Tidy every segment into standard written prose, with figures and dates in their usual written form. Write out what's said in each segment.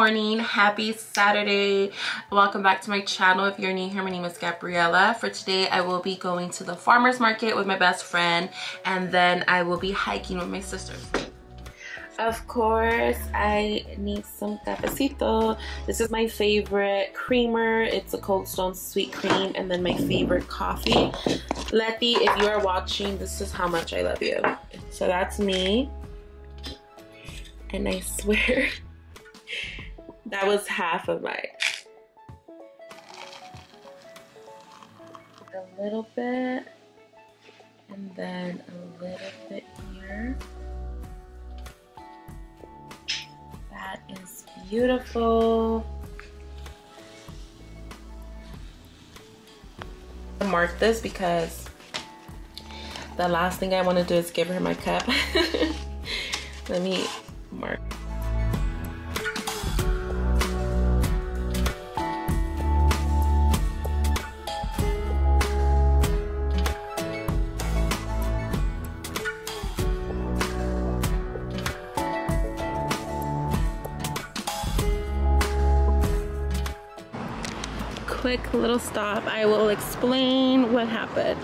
morning, happy Saturday. Welcome back to my channel. If you're new here, my name is Gabriela. For today I will be going to the farmers market with my best friend, and then I will be hiking with my sisters. Of course, I need some cafecito. This is my favorite creamer. It's a Cold Stone sweet cream, and then my favorite coffee. Letty, if you are watching, this is how much I love you. So that's me. And I swear, that was half of mine. A little bit, and then a little bit here. That is beautiful. I mark this because the last thing I want to do is give her my cup. Let me mark. Quick little stop. I will explain what happened.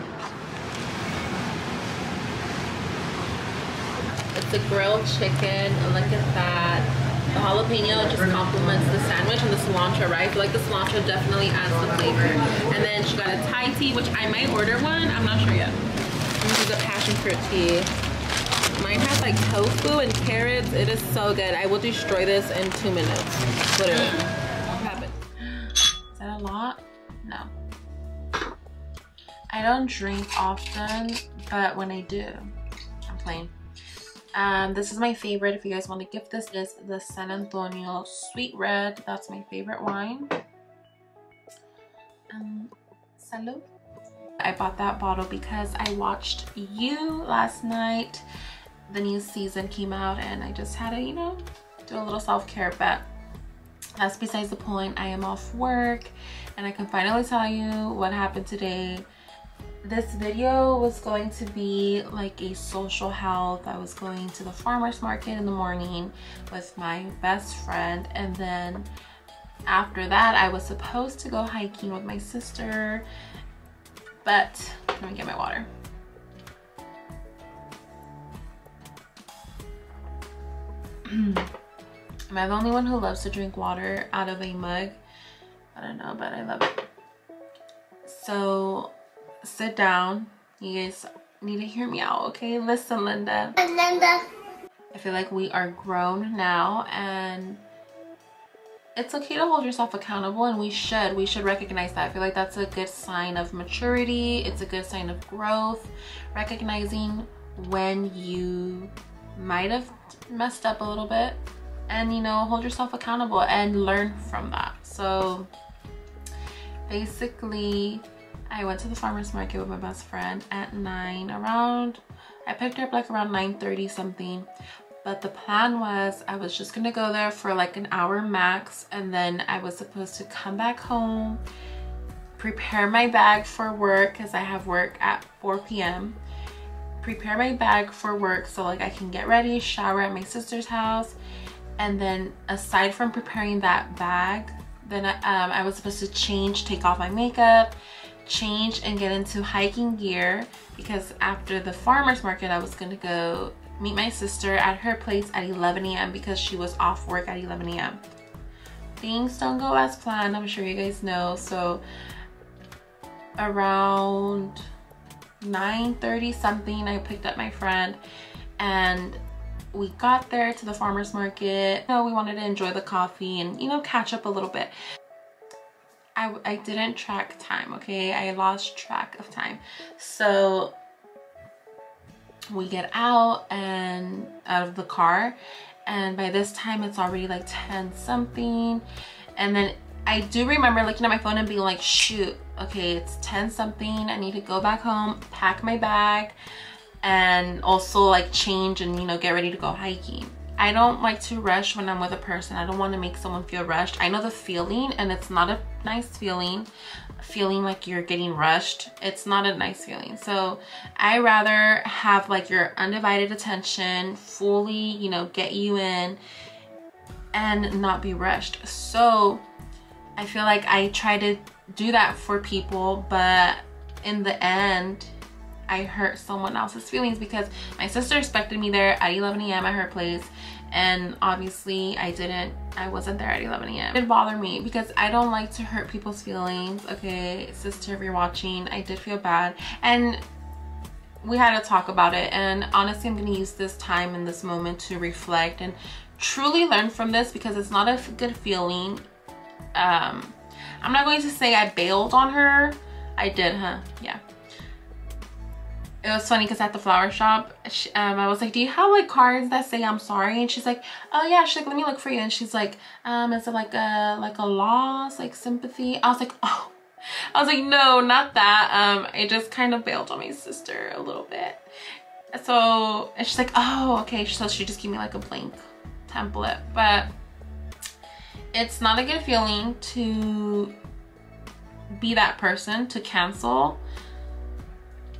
It's a grilled chicken. Look at that. The jalapeno just complements the sandwich, and the cilantro, right? I feel like the cilantro definitely adds the flavor. And then she got a Thai tea, which I might order one. I'm not sure yet. This is a passion fruit tea. Mine has like tofu and carrots. It is so good. I will destroy this in 2 minutes. Literally. What happened? Is that a lot? No. I don't drink often, but when I do, I'm playing. This is my favorite. If you guys want to gift this, is the San Antonio Sweet Red. That's my favorite wine. Salud. I bought that bottle because I watched You last night. The new season came out, and I just had to, you know, do a little self-care, but that's besides the point. I am off work, and I can finally tell you what happened today. This video was going to be like a social health. I was going to the farmers market in the morning with my best friend, and then after that I was supposed to go hiking with my sister, but let me get my water. Am I the only one who loves to drink water out of a mug? I don't know, but I love it. So sit down. You guys need to hear me out, okay? Listen, Linda. Linda. I feel like we are grown now, and it's okay to hold yourself accountable, and we should recognize that. I feel like that's a good sign of maturity. It's a good sign of growth, recognizing when you might have messed up a little bit, and, you know, hold yourself accountable and learn from that. So basically, I went to the farmers market with my best friend at 9 around. I picked her up like around 9:30 something. But the plan was I was just gonna go there for like an hour max, and then I was supposed to come back home, prepare my bag for work because I have work at 4 p.m. Prepare my bag for work so like I can get ready, shower at my sister's house, and then aside from preparing that bag, then I was supposed to change, take off my makeup, change, and get into hiking gear, because after the farmers market I was gonna go meet my sister at her place at 11 a.m. because she was off work at 11 a.m. Things don't go as planned, I'm sure you guys know. So around 9:30 something, I picked up my friend, and we got there to the farmers market. You know, we wanted to enjoy the coffee and, you know, catch up a little bit. I didn't track time, okay? I lost track of time. So we get out of the car, and by this time it's already like 10 something, and then I do remember looking at my phone and being like, shoot, okay, it's 10 something, I need to go back home, pack my bag, and also like change and, you know, get ready to go hiking. I don't like to rush when I'm with a person. I don't want to make someone feel rushed. I know the feeling, and it's not a nice feeling like you're getting rushed. It's not a nice feeling. So I rather have like your undivided attention, fully, you know, get you in, and not be rushed. So I feel like I try to do that for people, but in the end I hurt someone else's feelings because my sister expected me there at 11 a.m. at her place, and obviously I wasn't there at 11 a.m. It bothered me because I don't like to hurt people's feelings. Okay, sister, if you're watching, I did feel bad and we had to talk about it, and honestly I'm gonna use this time in this moment to reflect and truly learn from this because it's not a good feeling. I'm not going to say I bailed on her. I did, huh? Yeah. It was funny because at the flower shop, I was like, do you have like cards that say I'm sorry? And she's like, oh yeah. She's like, let me look for you. And she's like, is it like a loss, like sympathy? I was like, oh. I was like, no, not that. I just kind of bailed on my sister a little bit. So, and she's like, oh, okay. So she just gave me like a blank template. But it's not a good feeling to be that person to cancel,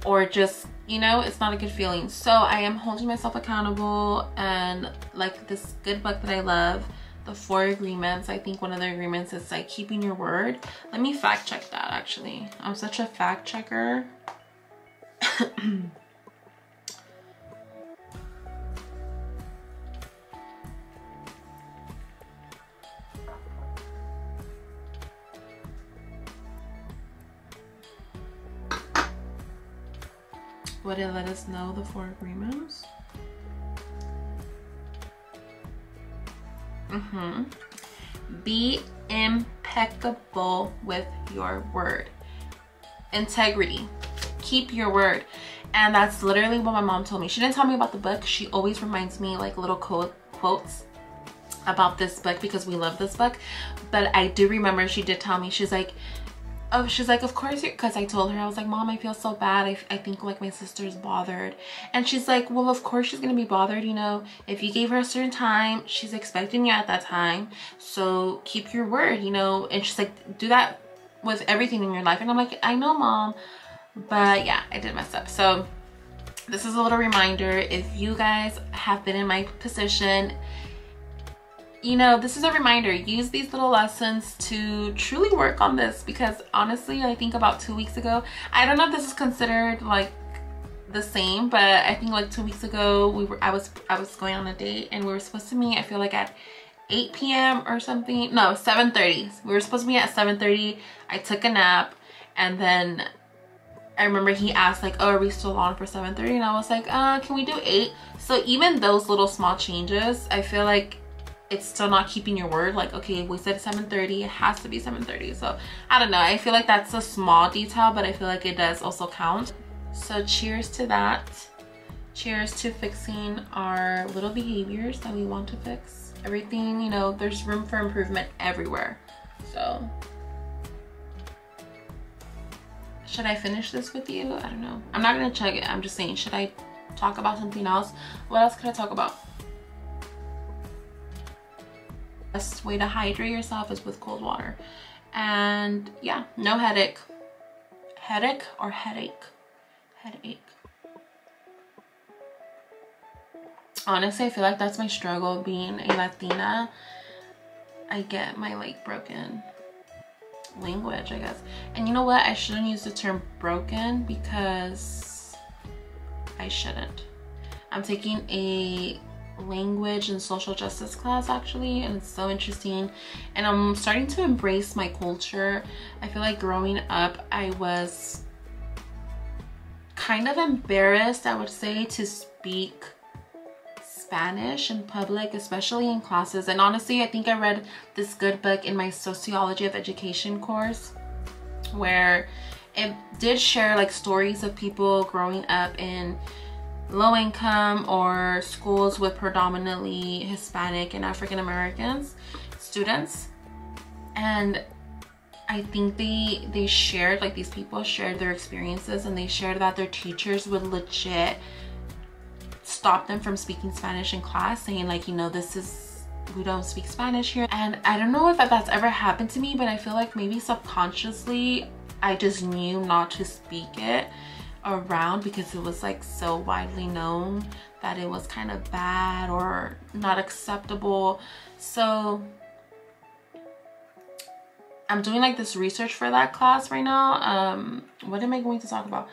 or just, you know, it's not a good feeling. So I am holding myself accountable, and like this good book that I love, the 4 agreements. I think one of the agreements is like keeping your word. Let me fact check that actually. I'm such a fact checker. Would it let us know the 4 agreements? Be impeccable with your word. Integrity. Keep your word. And that's literally what my mom told me. She didn't tell me about the book. She always reminds me like little quotes about this book because we love this book. But I do remember she did tell me, she's like, of course, because I told her, I was like, Mom, I feel so bad. I think like my sister's bothered. And she's like, well, of course she's gonna be bothered, you know, if you gave her a certain time, she's expecting you at that time. So keep your word, you know. And she's like, do that with everything in your life. And I'm like, I know, Mom. But yeah, I did mess up. So this is a little reminder. If you guys have been in my position, you know, this is a reminder. Use these little lessons to truly work on this, because honestly, I think about 2 weeks ago, I don't know if this is considered like the same, but I think like 2 weeks ago I was going on a date, and we were supposed to meet, I feel like at 8 p.m. or something. No, 7:30. We were supposed to meet at 7:30. I took a nap, and then I remember he asked like, oh, are we still on for 7:30? And I was like, can we do 8? So even those little small changes, I feel like it's still not keeping your word. Like, okay, we said 7:30, it has to be 7:30. So I don't know, I feel like that's a small detail, but I feel like it does also count. So cheers to that. Cheers to fixing our little behaviors that we want to fix. Everything, you know, there's room for improvement everywhere. So should I finish this with you? I don't know. I'm not gonna chug it. I'm just saying, should I talk about something else? What else could I talk about? Best way to hydrate yourself is with cold water. And yeah, no headache. Headache or headache? Headache. Honestly, I feel like that's my struggle being a Latina. I get my like broken language, I guess. And you know what? I shouldn't use the term broken, because I shouldn't. I'm taking a language and social justice class actually, and it's so interesting, and I'm starting to embrace my culture. I feel like growing up I was kind of embarrassed, I would say, to speak Spanish in public, especially in classes. And honestly, I think I read this good book in my sociology of education course, where it did share like stories of people growing up in low income or schools with predominantly Hispanic and African Americans students. And I think they shared, like these people shared their experiences, and they shared that their teachers would legit stop them from speaking Spanish in class, saying like, you know, we don't speak Spanish here. And I don't know if that's ever happened to me, but I feel like maybe subconsciously I just knew not to speak it. around because it was like so widely known that it was kind of bad or not acceptable. So I'm doing like this research for that class right now. What am I going to talk about?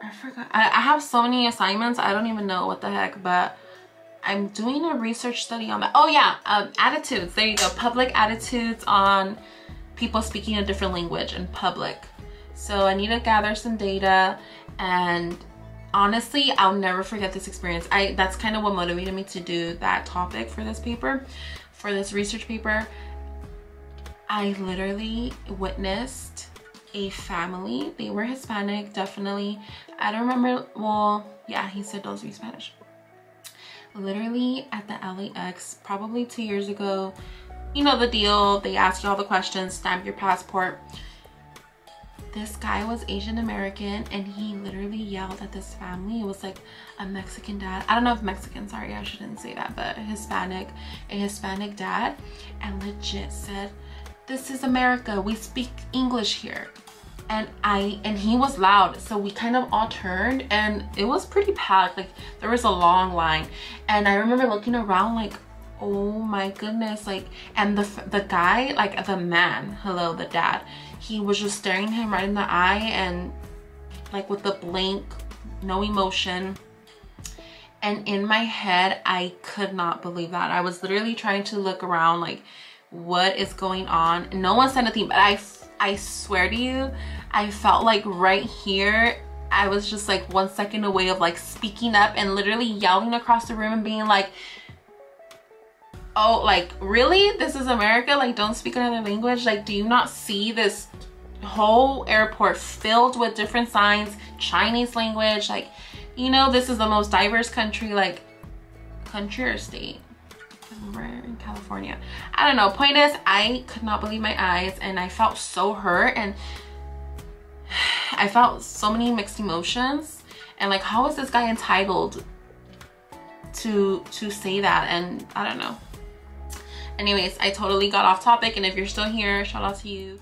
I forgot. I have so many assignments, I don't even know what the heck, but I'm doing a research study on that. Oh yeah, attitudes. There you go. Public attitudes on people speaking a different language in public. So I need to gather some data, and honestly, I'll never forget this experience. That's kind of what motivated me to do that topic for this paper, for this research paper. I literally witnessed a family. They were Hispanic, definitely. I don't remember. Well, yeah, he said don't speak Spanish. Literally at the LAX, probably 2 years ago. You know the deal. They ask you all the questions, stamp your passport. This guy was Asian American, and he literally yelled at this family. It was like a Mexican dad. I don't know if Mexican, sorry, I shouldn't say that, but a Hispanic dad, and legit said, "This is America. We speak English here." And he was loud, so we kind of all turned, and it was pretty packed. Like there was a long line, and I remember looking around like, oh my goodness, like, and the guy, like the man, hello, the dad, he was just staring him right in the eye, and like with the blank, no emotion. And in my head, I could not believe that. I was literally trying to look around like, what is going on? And no one said anything, but I swear to you, I felt like right here, I was just like 1 second away of like speaking up and literally yelling across the room and being like, oh, like, really? This is America? Like, don't speak another language? Like, do you not see this whole airport filled with different signs, Chinese language? Like, you know, this is the most diverse country, like, country or state? We're in California. I don't know. Point is, I could not believe my eyes, and I felt so hurt, and I felt so many mixed emotions. And like, how is this guy entitled to say that? And I don't know. Anyways, I totally got off topic, and if you're still here, shout out to you.